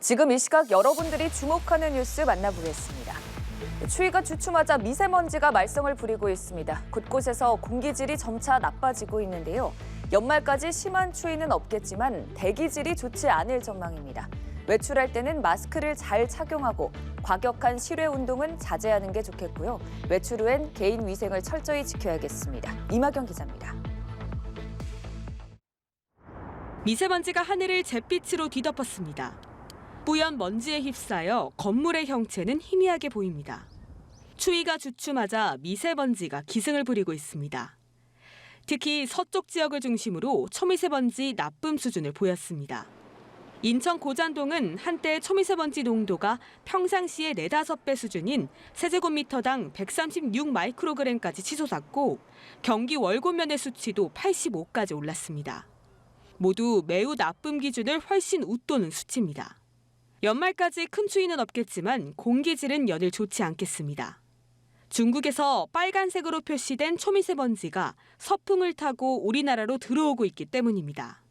지금 이 시각 여러분들이 주목하는 뉴스 만나보겠습니다. 추위가 주춤하자 미세먼지가 말썽을 부리고 있습니다. 곳곳에서 공기질이 점차 나빠지고 있는데요. 연말까지 심한 추위는 없겠지만 대기질이 좋지 않을 전망입니다. 외출할 때는 마스크를 잘 착용하고 과격한 실외 운동은 자제하는 게 좋겠고요. 외출 후엔 개인 위생을 철저히 지켜야겠습니다. 이마경 기자입니다. 미세먼지가 하늘을 잿빛으로 뒤덮었습니다. 뿌연 먼지에 휩싸여 건물의 형체는 희미하게 보입니다. 추위가 주춤하자 미세먼지가 기승을 부리고 있습니다. 특히 서쪽 지역을 중심으로 초미세먼지 나쁨 수준을 보였습니다. 인천 고잔동은 한때 초미세먼지 농도가 평상시의 4-5배 수준인 세제곱미터당 136 마이크로그램까지 치솟았고 경기 월고면의 수치도 85까지 올랐습니다. 모두 매우 나쁨 기준을 훨씬 웃도는 수치입니다. 연말까지 큰 추위는 없겠지만 공기질은 연일 좋지 않겠습니다. 중국에서 빨간색으로 표시된 초미세먼지가 서풍을 타고 우리나라로 들어오고 있기 때문입니다.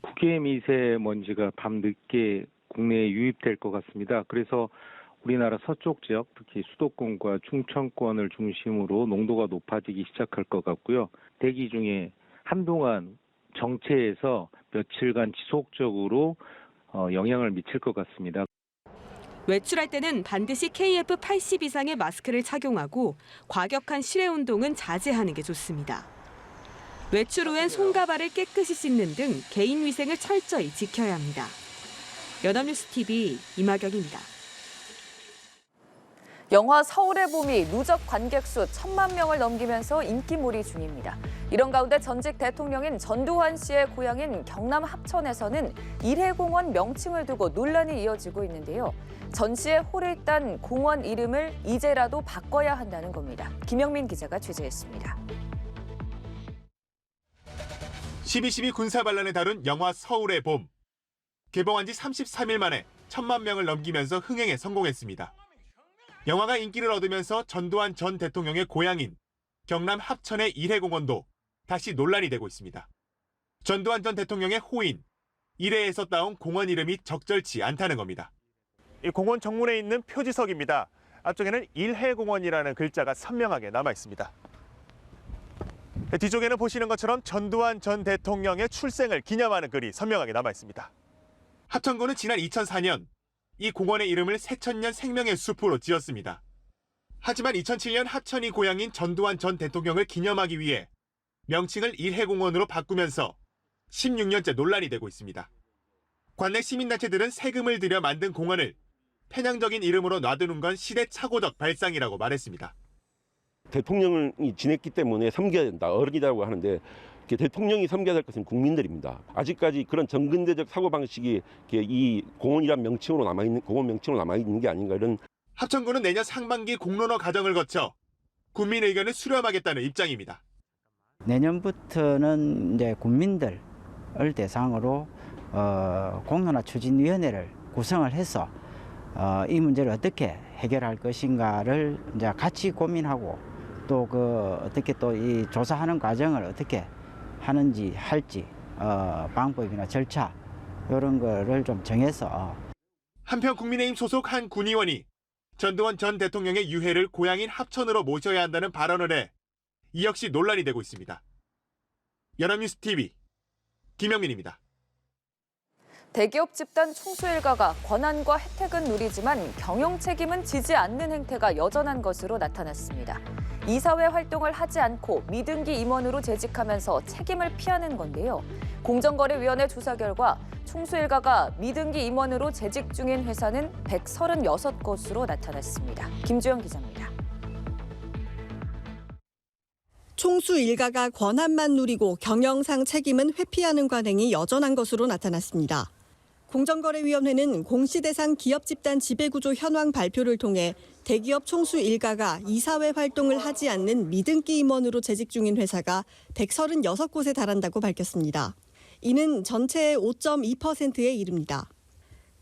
국외 미세먼지가 밤늦게 국내에 유입될 것 같습니다. 그래서 우리나라 서쪽 지역, 특히 수도권과 충청권을 중심으로 농도가 높아지기 시작할 것 같고요. 대기 중에 한동안 정체해서 며칠간 지속적으로 영향을 미칠 것 같습니다. 외출할 때는 반드시 KF80 이상의 마스크를 착용하고 과격한 실외 운동은 자제하는 게 좋습니다. 외출 후엔 손과 발을 깨끗이 씻는 등 개인 위생을 철저히 지켜야 합니다. 연합뉴스 TV 이마경입니다. 영화 서울의 봄이 누적 관객 수 1,000만 명을 넘기면서 인기몰이 중입니다. 이런 가운데 전직 대통령인 전두환 씨의 고향인 경남 합천에서는 일해공원 명칭을 두고 논란이 이어지고 있는데요. 전 씨의 홀을 딴 공원 이름을 이제라도 바꿔야 한다는 겁니다. 김영민 기자가 취재했습니다. 12.12 군사반란에 다룬 영화 서울의 봄. 개봉한 지 33일 만에 1,000만 명을 넘기면서 흥행에 성공했습니다. 영화가 인기를 얻으면서 전두환 전 대통령의 고향인 경남 합천의 일해공원도 다시 논란이 되고 있습니다. 전두환 전 대통령의 호인, 일해에서 따온 공원 이름이 적절치 않다는 겁니다. 이 공원 정문에 있는 표지석입니다. 앞쪽에는 일해공원이라는 글자가 선명하게 남아 있습니다. 뒤쪽에는 보시는 것처럼 전두환 전 대통령의 출생을 기념하는 글이 선명하게 남아 있습니다. 합천군은 지난 2004년 이 공원의 이름을 새천년 생명의 숲으로 지었습니다. 하지만 2007년 합천이 고향인 전두환 전 대통령을 기념하기 위해 명칭을 일해공원으로 바꾸면서 16년째 논란이 되고 있습니다. 관내 시민단체들은 세금을 들여 만든 공원을 편향적인 이름으로 놔두는 건 시대착오적 발상이라고 말했습니다. 대통령이 지냈기 때문에 섬겨야 된다, 어른이라고 하는데 대통령이 섬겨야 될 것은 국민들입니다. 아직까지 그런 정근대적 사고방식이 이 공원이란 명칭으로 공원 명칭으로 남아있는 게 아닌가 이런. 합천군은 내년 상반기 공론화 과정을 거쳐 국민 의견을 수렴하겠다는 입장입니다. 내년부터는 이제 국민들을 대상으로 공론화 추진위원회를 구성을 해서 이 문제를 어떻게 해결할 것인가를 이제 같이 고민하고 또 어떻게 또 이 조사하는 과정을 어떻게 하는지 할지 방법이나 절차 이런 거를 좀 정해서. 한편 국민의힘 소속 한 군의원이 전두환 전 대통령의 유해를 고향인 합천으로 모셔야 한다는 발언을 해 이 역시 논란이 되고 있습니다. 연합뉴스 TV 김영민입니다. 대기업 집단 총수 일가가 권한과 혜택은 누리지만 경영 책임은 지지 않는 행태가 여전한 것으로 나타났습니다. 이사회 활동을 하지 않고 미등기 임원으로 재직하면서 책임을 피하는 건데요. 공정거래위원회 조사 결과 총수 일가가 미등기 임원으로 재직 중인 회사는 136곳으로 나타났습니다. 김주영 기자입니다. 총수 일가가 권한만 누리고 경영상 책임은 회피하는 관행이 여전한 것으로 나타났습니다. 공정거래위원회는 공시대상 기업 집단 지배구조 현황 발표를 통해 대기업 총수 일가가 이사회 활동을 하지 않는 미등기 임원으로 재직 중인 회사가 136곳에 달한다고 밝혔습니다. 이는 전체의 5.2%에 이릅니다.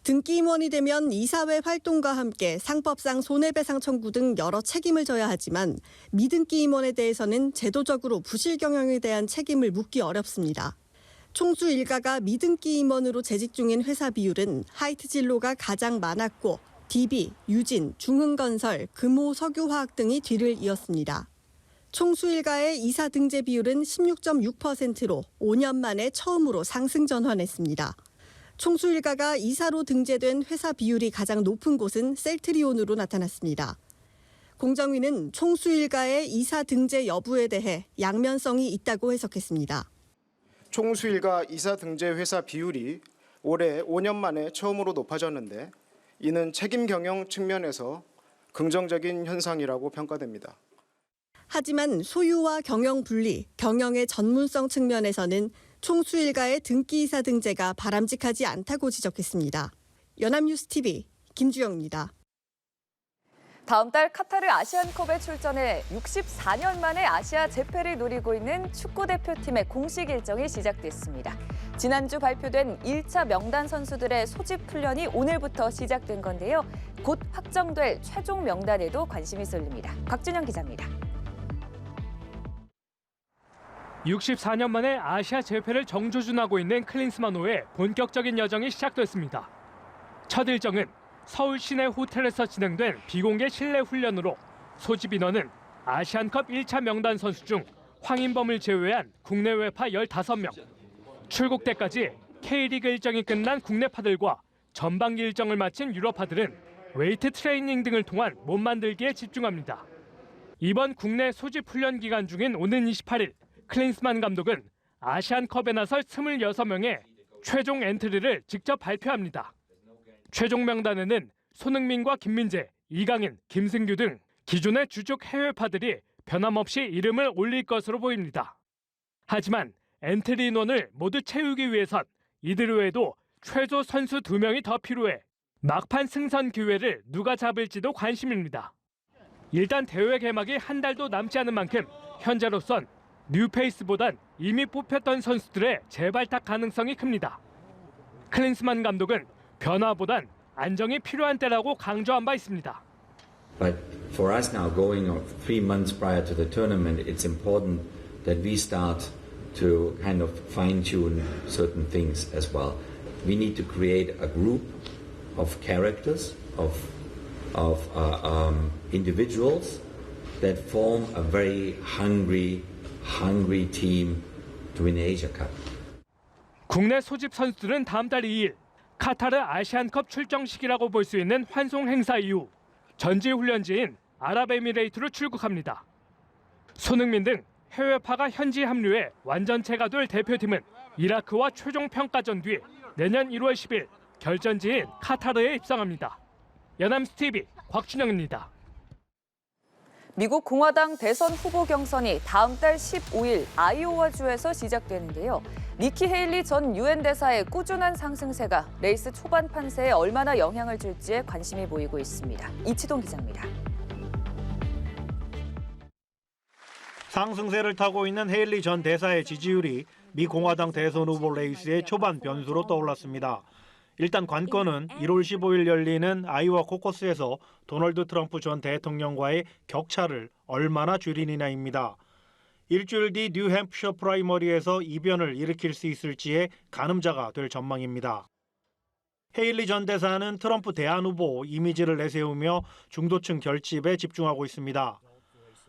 등기 임원이 되면 이사회 활동과 함께 상법상 손해배상 청구 등 여러 책임을 져야 하지만 미등기 임원에 대해서는 제도적으로 부실 경영에 대한 책임을 묻기 어렵습니다. 총수 일가가 미등기 임원으로 재직 중인 회사 비율은 하이트 진로가 가장 많았고 DB, 유진, 중흥건설, 금호 석유화학 등이 뒤를 이었습니다. 총수 일가의 이사 등재 비율은 16.6%로 5년 만에 처음으로 상승 전환했습니다. 총수 일가가 이사로 등재된 회사 비율이 가장 높은 곳은 셀트리온으로 나타났습니다. 공정위는 총수 일가의 이사 등재 여부에 대해 양면성이 있다고 해석했습니다. 총수 일가 이사 등재 회사 비율이 올해 5년 만에 처음으로 높아졌는데 이는 책임 경영 측면에서 긍정적인 현상이라고 평가됩니다. 하지만 소유와 경영 분리, 경영의 전문성 측면에서는 총수 일가의 등기이사 등재가 바람직하지 않다고 지적했습니다. 연합뉴스TV 김주영입니다. 다음 달 카타르 아시안컵에 출전해 64년 만에 아시아 재패를 노리고 있는 축구대표팀의 공식 일정이 시작됐습니다. 지난주 발표된 1차 명단 선수들의 소집 훈련이 오늘부터 시작된 건데요. 곧 확정될 최종 명단에도 관심이 쏠립니다. 곽준영 기자입니다. 64년 만에 아시아 재패를 정조준하고 있는 클린스만호의 본격적인 여정이 시작됐습니다. 첫 일정은 서울 시내 호텔에서 진행된 비공개 실내 훈련으로 소집 인원은 아시안컵 1차 명단 선수 중 황인범을 제외한 국내외파 15명. 출국 때까지 K리그 일정이 끝난 국내파들과 전반기 일정을 마친 유럽파들은 웨이트 트레이닝 등을 통한 몸 만들기에 집중합니다. 이번 국내 소집 훈련 기간 중인 오는 28일 클린스만 감독은 아시안컵에 나설 26명의 최종 엔트리를 직접 발표합니다. 최종 명단에는 손흥민과 김민재, 이강인, 김승규 등 기존의 주축 해외파들이 변함없이 이름을 올릴 것으로 보입니다. 하지만 엔트리 인원을 모두 채우기 위해선 이들 외에도 최소 선수 2명이 더 필요해 막판 승선 기회를 누가 잡을지도 관심입니다. 일단 대회 개막이 한 달도 남지 않은 만큼 현재로선 뉴페이스보단 이미 뽑혔던 선수들의 재발탁 가능성이 큽니다. 클린스만 감독은 변화보단 안정이 필요한 때라고 강조한 바 있습니다. But for us now, going 3 months prior to the tournament, it's important that we start to kind of fine-tune certain things as well. We need to create a group of characters, of individuals that form a very hungry team to win Asia Cup. 국내 소집 선수들은 다음 달 2일 카타르 아시안컵 출정식이라고 볼 수 있는 환송 행사 이후 전지 훈련지인 아랍에미레이트로 출국합니다. 손흥민 등 해외파가 현지 합류해 완전체가 될 대표팀은 이라크와 최종 평가전 뒤 내년 1월 10일 결전지인 카타르에 입성합니다. 연합뉴스TV 곽준영입니다. 미국 공화당 대선 후보 경선이 다음 달 15일 아이오와주에서 시작되는데요. 니키 헤일리 전 유엔 대사의 꾸준한 상승세가 레이스 초반 판세에 얼마나 영향을 줄지에 관심이 보이고 있습니다. 이치동 기자입니다. 상승세를 타고 있는 헤일리 전 대사의 지지율이 미 공화당 대선 후보 레이스의 초반 변수로 떠올랐습니다. 일단 관건은 1월 15일 열리는 아이오와 코커스에서 도널드 트럼프 전 대통령과의 격차를 얼마나 줄이느냐입니다. 일주일 뒤 뉴햄프셔 프라이머리에서 이변을 일으킬 수 있을지의 가늠자가 될 전망입니다. 헤일리 전 대사는 트럼프 대안 후보 이미지를 내세우며 중도층 결집에 집중하고 있습니다.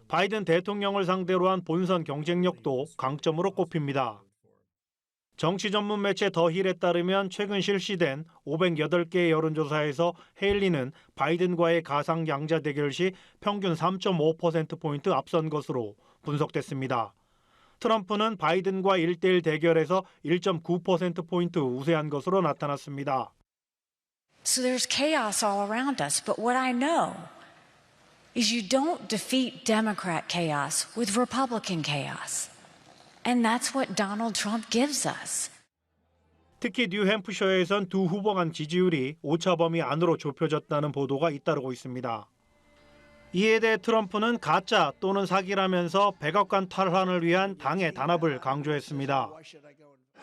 바이든 대통령을 상대로 한 본선 경쟁력도 강점으로 꼽힙니다. 정치 전문 매체 더 힐에 따르면 최근 실시된 508개의 여론조사에서 헤일리는 바이든과의 가상 양자 대결 시 평균 3.5%포인트 앞선 것으로 분석됐습니다. 트럼프는 바이든과 1대1 대결에서 1.9%포인트 우세한 것으로 나타났습니다. So there's chaos all around us, but what I know is you don't defeat Democrat chaos with Republican chaos. And that's what Donald Trump gives us. 특히 뉴햄프셔에선 두 후보 간 지지율이 오차 범위 안으로 좁혀졌다는 보도가 잇따르고 있습니다. 이에 대해 트럼프는 가짜 또는 사기라면서 백악관 탈환을 위한 당의 단합을 강조했습니다.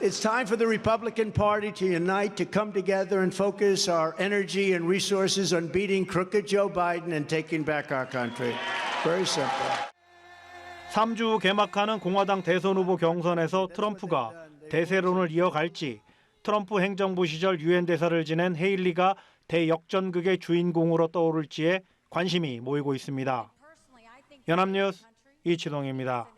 It's time for the Republican Party to unite, to come together and focus our energy and resources on beating crooked Joe Biden and taking back our country. Very simple. 3주 후 개막하는 공화당 대선 후보 경선에서 트럼프가 대세론을 이어갈지, 트럼프 행정부 시절 유엔 대사를 지낸 헤일리가 대역전극의 주인공으로 떠오를지에 관심이 모이고 있습니다. 연합뉴스 이치동입니다.